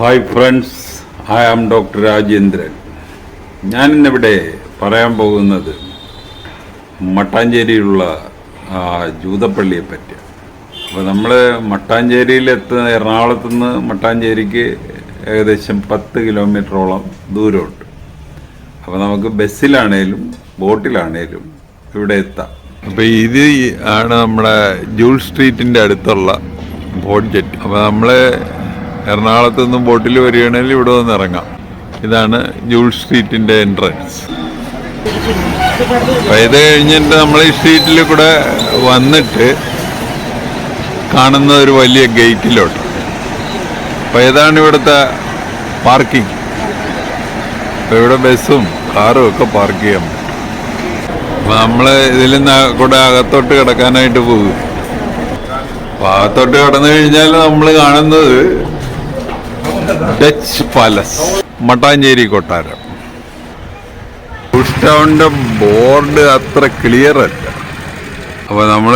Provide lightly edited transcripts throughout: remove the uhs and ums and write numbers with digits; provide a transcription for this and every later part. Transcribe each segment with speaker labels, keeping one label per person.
Speaker 1: Hi friends, I am doctor Rajendran. ഞാനിന്നിവിടെ പറയാൻ പോകുന്നത് മട്ടാഞ്ചേരിയിലുള്ള ജൂതപ്പള്ളിയെ പറ്റി. അപ്പോൾ നമ്മൾ എറണാകുളത്ത് നിന്ന് മട്ടാഞ്ചേരിക്ക് ഏകദേശം 10 കിലോമീറ്ററോളം ദൂരമുണ്ട്. അപ്പോൾ നമുക്ക് ബസ്സിലാണേലും ബോട്ടിലാണേലും ഇവിടെ എത്താം. അപ്പോൾ ഇത് ആണ് നമ്മുടെ ജൂൾ സ്ട്രീറ്റിൻ്റെ അടുത്തുള്ള ബോട്ട് ജെറ്റ്. അപ്പോൾ നമ്മൾ എറണാകുളത്ത് നിന്നും ബോട്ടിൽ വരികയാണെങ്കിൽ ഇവിടെ വന്ന് ഇറങ്ങാം. ഇതാണ് ജൂൾ സ്ട്രീറ്റിൻ്റെ എൻട്രൻസ്. അപ്പോൾ ഇത് കഴിഞ്ഞിട്ട് നമ്മൾ ഈ സ്ട്രീറ്റിൽ കൂടെ വന്നിട്ട് കാണുന്ന ഒരു വലിയ ഗേറ്റിലോട്ട്. അപ്പോൾ ഇതാണ് ഇവിടുത്തെ പാർക്കിംഗ്. അപ്പോൾ ഇവിടെ ബസ്സും കാറും ഒക്കെ പാർക്ക് ചെയ്യാൻ പറ്റും. അപ്പോൾ നമ്മൾ ഇതിൽ നിന്ന് കൂടെ അകത്തോട്ട് കിടക്കാനായിട്ട് പോകും. അപ്പോൾ അകത്തോട്ട് കടന്നു കഴിഞ്ഞാൽ നമ്മൾ കാണുന്നത് ഡച്ച് പാലസ്, മട്ടാഞ്ചേരി കൊട്ടാരം. ടൗണിൻ്റെ ബോർഡ് അത്ര ക്ലിയർ അല്ല. അപ്പോൾ നമ്മൾ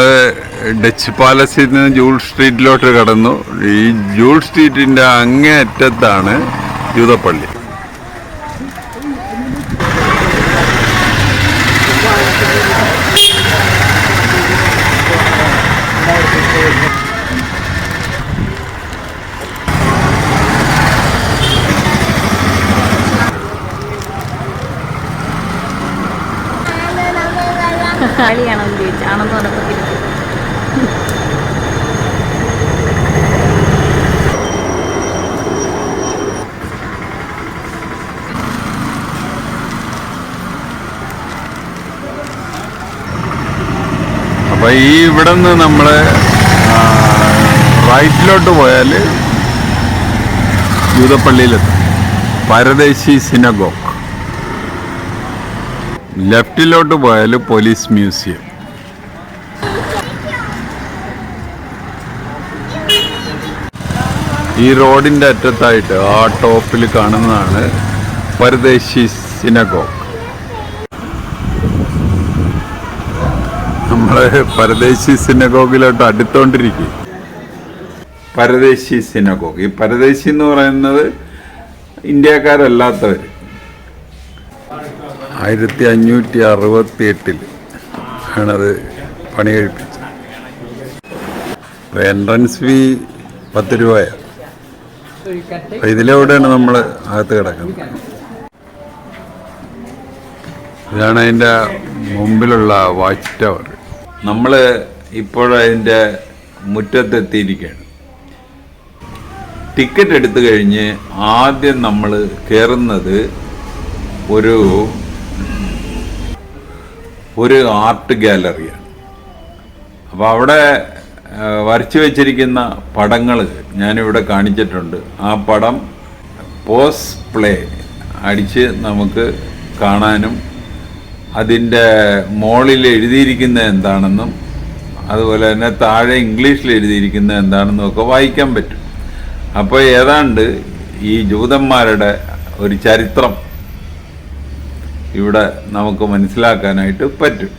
Speaker 1: ഡച്ച് പാലസിൽ നിന്ന് ജൂൾ സ്ട്രീറ്റിലോട്ട് കടന്നു. ഈ ജൂൾ സ്ട്രീറ്റിൻ്റെ അങ്ങേ അറ്റത്താണ് ജൂതപ്പള്ളി.
Speaker 2: കളിയാണെന്ന് ചോദിച്ചു. ആണെന്ന് പറഞ്ഞപ്പോൾ തിരിച്ചു.
Speaker 1: അപ്പോൾ ഇവിടെ നിന്ന് നമ്മൾ റൈറ്റിലോട്ട് പോയാൽ ജൂതപ്പള്ളിയിലെത്തും, പരദേശി സിനഗോഗ്. ലെഫ്റ്റിലോട്ട് പോയാൽ പോലീസ് മ്യൂസിയം. ഈ റോഡിൻ്റെ അറ്റത്തായിട്ട് ആ ടോപ്പിൽ കാണുന്നതാണ് പരദേശി സിനഗോഗ്. നമ്മൾ പരദേശി സിനഗോഗിലോട്ട് അടുത്തോണ്ടിരിക്കും. പരദേശി സിനഗോഗ്, ഈ പരദേശി എന്ന് പറയുന്നത് ഇന്ത്യക്കാരല്ലാത്തവർ. 1568 ആണത് പണി കഴിപ്പിച്ചത്. എൻട്രൻസ് ഫീ 10 രൂപയാണ്. അപ്പം ഇതിലൂടെയാണ് നമ്മൾ അകത്ത് കിടക്കുന്നത്. ഇതാണ് അതിൻ്റെ മുമ്പിലുള്ള വാച്ച് ടവർ. നമ്മൾ ഇപ്പോഴതിൻ്റെ മുറ്റത്തെത്തിയിരിക്കുകയാണ്. ടിക്കറ്റ് എടുത്തു കഴിഞ്ഞ് ആദ്യം നമ്മൾ കയറുന്നത് ഒരു ആർട്ട് ഗാലറിയാണ്. അപ്പോൾ അവിടെ വരച്ചു വച്ചിരിക്കുന്ന പടങ്ങൾ ഞാനിവിടെ കാണിച്ചിട്ടുണ്ട്. ആ പടം പോസ് പ്ലേ അടിച്ച് നമുക്ക് കാണാനും അതിൻ്റെ മുകളിൽ എഴുതിയിരിക്കുന്നത് എന്താണെന്നും അതുപോലെ തന്നെ താഴെ ഇംഗ്ലീഷിൽ എഴുതിയിരിക്കുന്നത് എന്താണെന്നും ഒക്കെ വായിക്കാൻ പറ്റും. അപ്പോൾ ഏതാണ്ട് ഈ ജൂതന്മാരുടെ ഒരു ചരിത്രം ഇവിടെ നമുക്ക് മനസ്സിലാക്കാനായിട്ട് പറ്റും.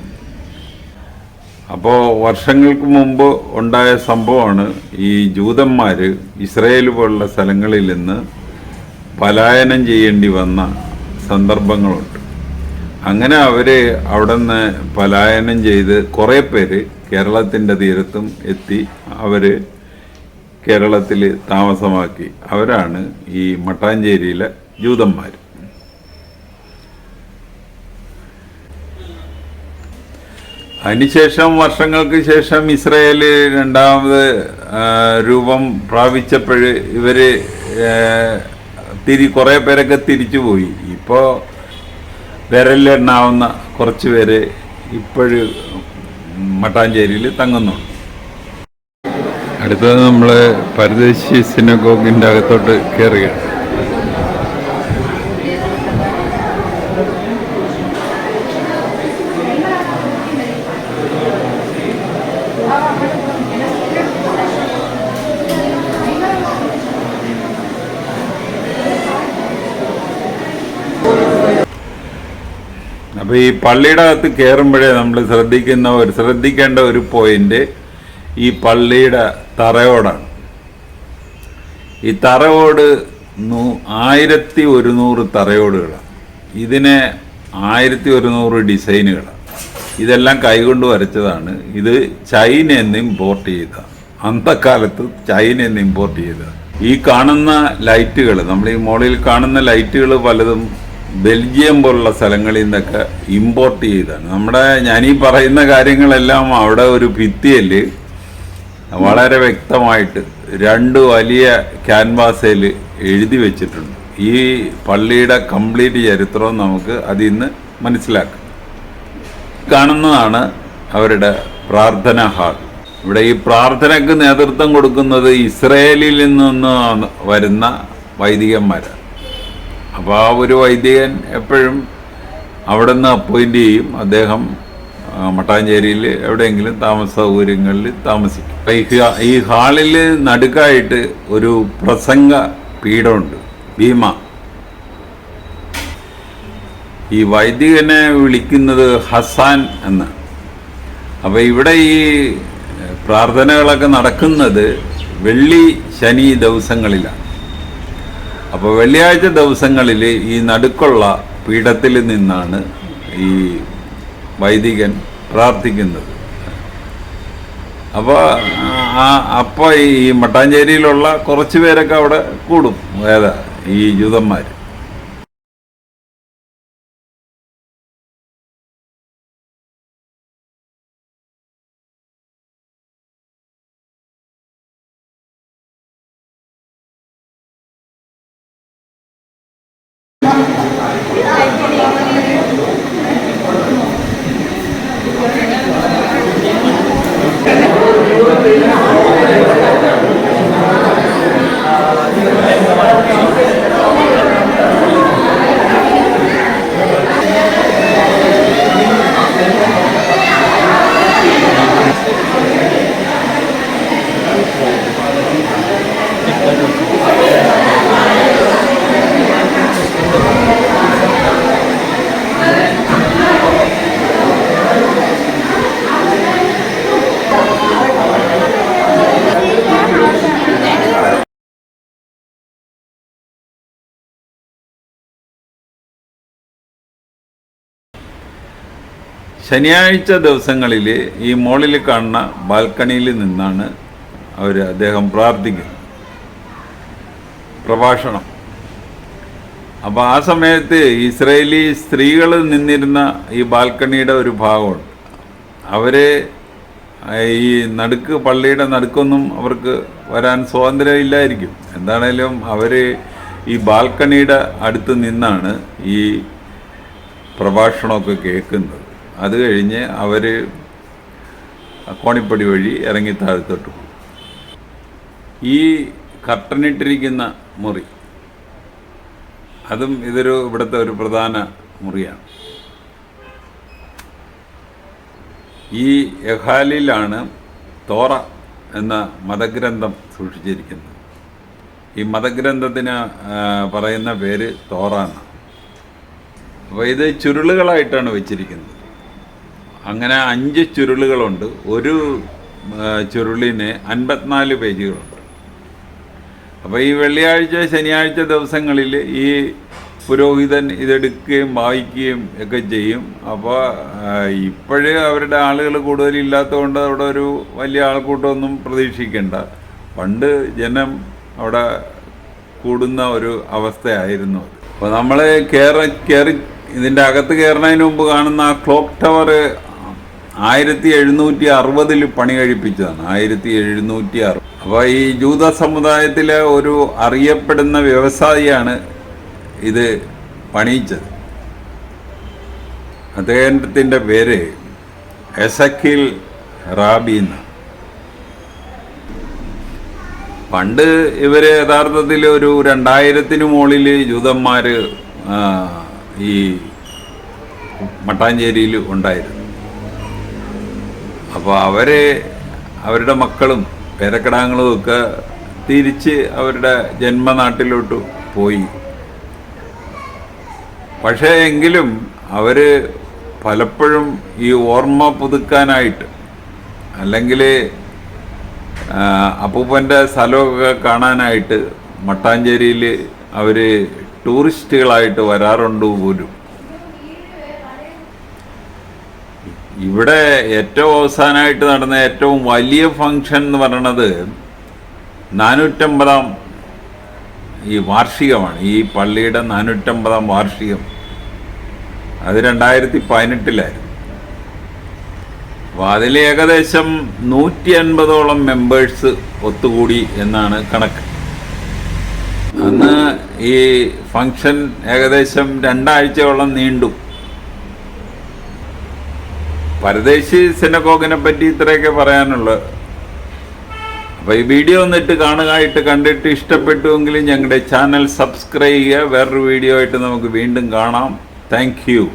Speaker 1: അപ്പോൾ വർഷങ്ങൾക്ക് മുമ്പ് ഉണ്ടായ സംഭവമാണ്. ഈ ജൂതന്മാർ ഇസ്രയേൽ പോലുള്ള സ്ഥലങ്ങളിൽ നിന്ന് പലായനം ചെയ്യേണ്ടി വന്ന സന്ദർഭങ്ങളുണ്ട്. അങ്ങനെ അവർ അവിടെ നിന്ന് പലായനം ചെയ്ത് കുറേ പേര് കേരളത്തിൻ്റെ തീരത്തും എത്തി അവർ കേരളത്തിൽ താമസമാക്കി. അവരാണ് ഈ മട്ടാഞ്ചേരിയിലെ ജൂതന്മാർ. അതിനുശേഷം വർഷങ്ങൾക്ക് ശേഷം ഇസ്രയേൽ രണ്ടാമത് രൂപം പ്രാപിച്ചപ്പോൾ ഇവർ കുറേ പേരൊക്കെ തിരിച്ചുപോയി. ഇപ്പോൾ വിരലിലെണ്ണാവുന്ന കുറച്ച് പേര് ഇപ്പോഴും മട്ടാഞ്ചേരിയിൽ തങ്ങുന്നുണ്ട്. അടുത്തത് നമ്മൾ പരദേശി സിനഗോഗിൻ്റെ അകത്തോട്ട് കയറുകയാണ്. അപ്പോൾ ഈ പള്ളിയുടെ അകത്ത് കയറുമ്പോഴേ നമ്മൾ ശ്രദ്ധിക്കേണ്ട ഒരു പോയിന്റ് ഈ പള്ളിയുടെ തറയോടാണ്. ഈ തറയോട് 1100 തറയോടുകളാണ്. ഇതിനെ 1100 ഡിസൈനുകളാണ്. ഇതെല്ലാം കൈകൊണ്ട് വരച്ചതാണ്. ഇത് ചൈനയിൽ നിന്ന് ഇമ്പോർട്ട് ചെയ്ത, അന്തക്കാലത്ത് ചൈനയിൽ നിന്ന് ഇമ്പോർട്ട് ചെയ്ത. ഈ കാണുന്ന ലൈറ്റുകൾ, നമ്മൾ ഈ മോളിൽ കാണുന്ന ലൈറ്റുകൾ പലതും ബെൽജിയം പോലുള്ള സ്ഥലങ്ങളിൽ നിന്നൊക്കെ ഇമ്പോർട്ട് ചെയ്താണ്. ഞാനീ പറയുന്ന കാര്യങ്ങളെല്ലാം അവിടെ ഒരു ഭിത്തിയിൽ വളരെ വ്യക്തമായിട്ട് 2 വലിയ ക്യാൻവാസിൽ എഴുതി വെച്ചിട്ടുണ്ട്. ഈ പള്ളിയുടെ കംപ്ലീറ്റ് ചരിത്രവും നമുക്ക് അതിൽ നിന്ന് മനസ്സിലാക്കാം. കാണുന്നതാണ് അവരുടെ പ്രാർത്ഥന ഹാൾ. ഇവിടെ ഈ പ്രാർത്ഥനയ്ക്ക് നേതൃത്വം കൊടുക്കുന്നത് ഇസ്രയേലിൽ നിന്ന് വരുന്ന വൈദികന്മാരാണ്. അപ്പോൾ ആ ഒരു വൈദികൻ എപ്പോഴും അവിടെ നിന്ന് അപ്പോയിൻ്റ് ചെയ്യും. അദ്ദേഹം മട്ടാഞ്ചേരിയിൽ എവിടെയെങ്കിലും താമസ സൗകര്യങ്ങളിൽ താമസിക്കും. ഈ ഹാളിൽ നടുക്കായിട്ട് ഒരു പ്രസംഗ പീഠമുണ്ട്, ഭീമ. ഈ വൈദികനെ വിളിക്കുന്നത് ഹസാൻ എന്നാണ്. അപ്പോൾ ഇവിടെ ഈ പ്രാർത്ഥനകളൊക്കെ നടക്കുന്നത് വെള്ളി ശനി ദിവസങ്ങളിലാണ്. അപ്പോൾ വെള്ളിയാഴ്ച ദിവസങ്ങളിൽ ഈ നടുക്കുള്ള പീഠത്തിൽ നിന്നാണ് ഈ വൈദികൻ പ്രാർത്ഥിക്കുന്നത്. അപ്പോൾ ഈ മട്ടാഞ്ചേരിയിലുള്ള കുറച്ച് പേരൊക്കെ അവിടെ കൂടും, ഈ ജൂതന്മാർ. ശനിയാഴ്ച ദിവസങ്ങളിൽ ഈ മോളിൽ കാണുന്ന ബാൽക്കണിയിൽ നിന്നാണ് അദ്ദേഹം പ്രാർത്ഥിക്കുന്നത്, പ്രഭാഷണം. അപ്പോൾ ആ സമയത്ത് ഇസ്രയേലി സ്ത്രീകൾ നിന്നിരുന്ന ഈ ബാൽക്കണിയുടെ ഒരു ഭാഗമുണ്ട്. അവർ ഈ പള്ളിയുടെ നടുക്കൊന്നും അവർക്ക് വരാൻ സ്വാതന്ത്ര്യമില്ലായിരിക്കും. എന്താണേലും അവർ ഈ ബാൽക്കണിയുടെ അടുത്ത് നിന്നാണ് ഈ പ്രഭാഷണമൊക്കെ കേൾക്കുന്നത്. അത് കഴിഞ്ഞ് അവർ കോണിപ്പടി വഴി ഇറങ്ങി താഴത്തോട്ട് പോകും. ഈ കർട്ടനിട്ടിരിക്കുന്ന മുറി, അതും ഇവിടുത്തെ ഒരു പ്രധാന മുറിയാണ്. ഈ എഹാലിലാണ് തോറ എന്ന മതഗ്രന്ഥം സൂക്ഷിച്ചിരിക്കുന്നത്. ഈ മതഗ്രന്ഥത്തിന് പറയുന്ന പേര് തോറ എന്നാണ്. അപ്പോൾ ഇത് ചുരുളുകളായിട്ടാണ് വെച്ചിരിക്കുന്നത്. അങ്ങനെ 5 ചുരുളുകളുണ്ട്. ഒരു ചുരുളിന് 54 പേജുകളുണ്ട്. അപ്പോൾ ഈ വെള്ളിയാഴ്ച ശനിയാഴ്ച ദിവസങ്ങളിൽ ഈ പുരോഹിതൻ ഇതെടുക്കുകയും വായിക്കുകയും ഒക്കെ ചെയ്യും. അപ്പോൾ ഇപ്പോഴേ അവരുടെ ആളുകൾ കൂടുതലില്ലാത്തതുകൊണ്ട് അവിടെ ഒരു വലിയ ആൾക്കൂട്ടമൊന്നും പ്രതീക്ഷിക്കേണ്ട. പണ്ട് ജനം അവിടെ കൂടുന്ന ഒരു അവസ്ഥയായിരുന്നു അത്. അപ്പോൾ നമ്മൾ കയറി ഇതിൻ്റെ അകത്ത് കയറുന്നതിന് മുമ്പ് കാണുന്ന ആ ക്ലോക്ക് ടവർ 1760 പണി കഴിപ്പിച്ചതാണ്. 1760. അപ്പോൾ ഈ ജൂത സമുദായത്തിലെ ഒരു അറിയപ്പെടുന്ന വ്യവസായിയാണ് ഇത് പണിയിച്ചത്. അദ്ദേഹത്തിൻ്റെ പേര് എസക്കിൽ റാബി എന്ന. പണ്ട് ഇവർ യഥാർത്ഥത്തിൽ ഒരു 2000 മുകളിൽ ജൂതന്മാർ ഈ മട്ടാഞ്ചേരിയിൽ ഉണ്ടായിരുന്നു. അപ്പോൾ അവരുടെ മക്കളും പേരക്കിടാങ്ങളും ഒക്കെ തിരിച്ച് അവരുടെ ജന്മനാട്ടിലോട്ട് പോയി. പക്ഷേ എങ്കിലും അവർ പലപ്പോഴും ഈ ഓർമ്മ പുതുക്കാനായിട്ട്, അല്ലെങ്കിൽ അപ്പൂപ്പൻ്റെ സ്ഥലമൊക്കെ കാണാനായിട്ട് മട്ടാഞ്ചേരിയിൽ അവർ ടൂറിസ്റ്റുകളായിട്ട് വരാറുണ്ട് പോലും. ഇവിടെ ഏറ്റവും അവസാനമായിട്ട് നടന്ന ഏറ്റവും വലിയ ഫങ്ഷൻ എന്ന് പറയുന്നത് 450 ഈ വാർഷികമാണ്. ഈ പള്ളിയുടെ 450 വാർഷികം. അത് 2018 അപ്പോൾ അതിൽ ഏകദേശം 150ഓളം മെമ്പേഴ്സ് ഒത്തുകൂടി എന്നാണ് കണക്ക്. അന്ന് ഈ ഫങ്ഷൻ ഏകദേശം 2 ആഴ്ചയോളം നീണ്ടു. പരദേശി സിനഗോഗിനെ പറ്റി ഇത്രയൊക്കെ പറയാനുള്ളത്. അപ്പോൾ ഈ വീഡിയോ ഒന്നിട്ട് കാണുകയായിട്ട് കണ്ടിട്ട് ഇഷ്ടപ്പെട്ടുവെങ്കിൽ ഞങ്ങളുടെ ചാനൽ സബ്സ്ക്രൈബ് ചെയ്യുക. വേറൊരു വീഡിയോ ആയിട്ട് നമുക്ക് വീണ്ടും കാണാം. Thank you.